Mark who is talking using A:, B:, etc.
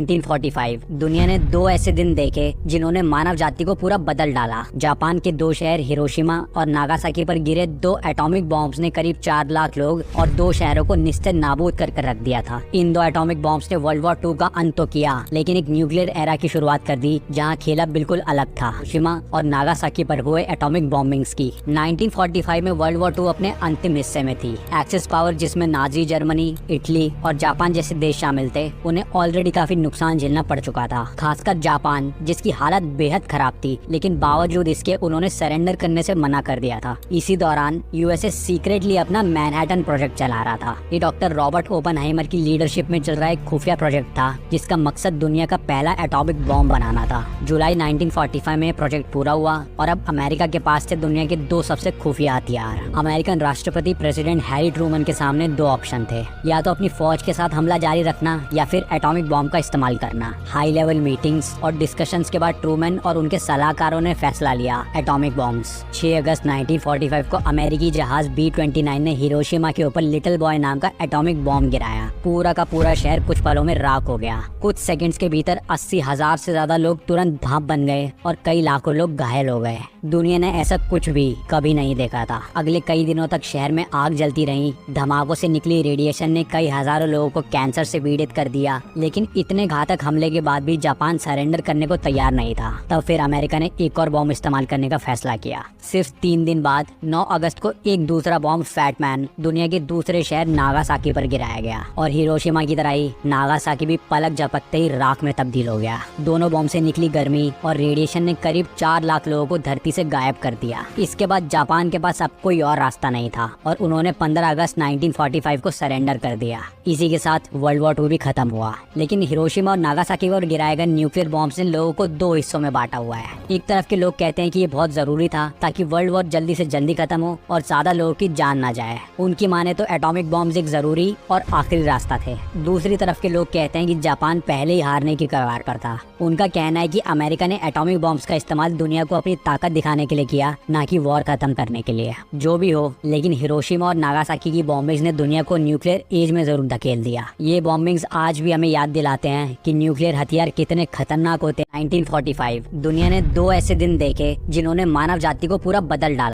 A: 1945 दुनिया ने दो ऐसे दिन देखे जिन्होंने मानव जाति को पूरा बदल डाला। जापान के दो शहर हिरोशिमा और नागासाकी पर गिरे दो एटॉमिक बॉम्ब्स ने करीब 4 लाख लोग और दो शहरों को निस्ते नाबूद कर रख दिया था। इन दो एटॉमिक बॉम्ब्स ने वर्ल्ड वॉर 2 का अंत तो किया, लेकिन एक न्यूक्लियर एरा की शुरुआत कर दी जहाँ खेला बिल्कुल अलग था। हिरोशिमा और नागासाकी पर हुए एटॉमिक बॉम्बिंग्स की 1945 में वर्ल्ड वॉर 2 अपने अंतिम हिस्से में थी। एक्सिस पावर जिसमें नाजी जर्मनी, इटली और जापान जैसे देश शामिल थे, उन्हें ऑलरेडी काफी नुकसान झेलना पड़ चुका था। खासकर जापान जिसकी हालत बेहद खराब थी, लेकिन बावजूद इसके उन्होंने सरेंडर करने से मना कर दिया था। इसी दौरान यूएसए सीक्रेटली अपना मैनहट्टन प्रोजेक्ट चला रहा था। ये डॉक्टर रॉबर्ट ओपनहाइमर की लीडरशिप में चल रहा एक खुफिया प्रोजेक्ट था जिसका मकसद दुनिया का पहला एटॉमिक बॉम्ब बनाना था। जुलाई 1945 में प्रोजेक्ट पूरा हुआ और अब अमेरिका के पास थे दुनिया के दो सबसे खुफिया हथियार। अमेरिकन राष्ट्रपति प्रेसिडेंट हैरी ट्रूमन के सामने दो ऑप्शन थे, या तो अपनी फौज के साथ हमला जारी रखना या फिर एटॉमिक बॉम्ब का इस्तेमाल करना। हाई लेवल मीटिंग्स और डिस्कशंस के बाद ट्रूमन और उनके सलाहकारों ने फैसला लिया एटॉमिक बॉम्ब्स। 6 अगस्त 1945 को अमेरिकी जहाज B-29 ने हिरोशिमा के ऊपर लिटिल बॉय नाम का एटॉमिक बॉम्ब गिराया। पूरा का पूरा शहर कुछ पलों में राख हो गया। कुछ सेकंड्स के भीतर 80,000 से ज्यादा लोग तुरंत भाप बन गए और कई लाखों लोग घायल हो गए। दुनिया ने ऐसा कुछ भी कभी नहीं देखा था। अगले कई दिनों तक शहर में आग जलती रही। धमाकों से निकली रेडिएशन ने कई हजारों लोगों को कैंसर से पीड़ित कर दिया, लेकिन इतने घातक हमले के बाद भी जापान सरेंडर करने को तैयार नहीं था। तब फिर अमेरिका ने एक और बॉम्ब इस्तेमाल करने का फैसला किया। सिर्फ 3 दिन बाद 9 अगस्त को एक दूसरा बॉम्ब फैटमैन दुनिया के दूसरे शहर नागासाकी पर गिराया गया और हिरोशिमा की तरह ही नागासाकी भी पलक झपकते ही राख में तब्दील हो गया। दोनों बॉम्ब से निकली गर्मी और रेडिएशन ने करीब 4 लाख लोगों को धरती से गायब कर दिया। इसके बाद जापान के पास अब कोई और रास्ता नहीं था और उन्होंने 15 अगस्त 1945 को सरेंडर कर दिया। इसी के साथ वर्ल्ड वॉर 2 भी खत्म हुआ। लेकिन हिरोशिमा और नागासाकी पर गिराए गए न्यूक्लियर बॉम्ब्स ने लोगों को दो हिस्सों में बांटा हुआ है। एक तरफ के लोग कहते हैं कि ये बहुत जरूरी था ताकि वर्ल्ड वॉर जल्दी से जल्दी खत्म हो और ज्यादा लोगों की जान ना जाए। उनकी माने तो एटॉमिक बॉम्ब्स एक जरूरी और आखिरी रास्ता थे। दूसरी तरफ के लोग कहते हैं कि जापान पहले ही हारने की कगार पर था। उनका कहना है कि अमेरिका ने एटॉमिक बॉम्ब्स का इस्तेमाल दुनिया को अपनी ताकत दिखाने के लिए किया, ना कि वॉर खत्म करने के लिए। जो भी हो, लेकिन हिरोशिमा और नागासाकी की बॉम्बिंग्स ने दुनिया को न्यूक्लियर एज में जरूर धकेल दिया। ये बॉम्बिंग्स आज भी हमें याद दिलाते हैं कि न्यूक्लियर हथियार कितने खतरनाक होते हैं। 1945 दुनिया ने दो ऐसे दिन देखे जिन्होंने मानव जाति को पूरा बदल डाला।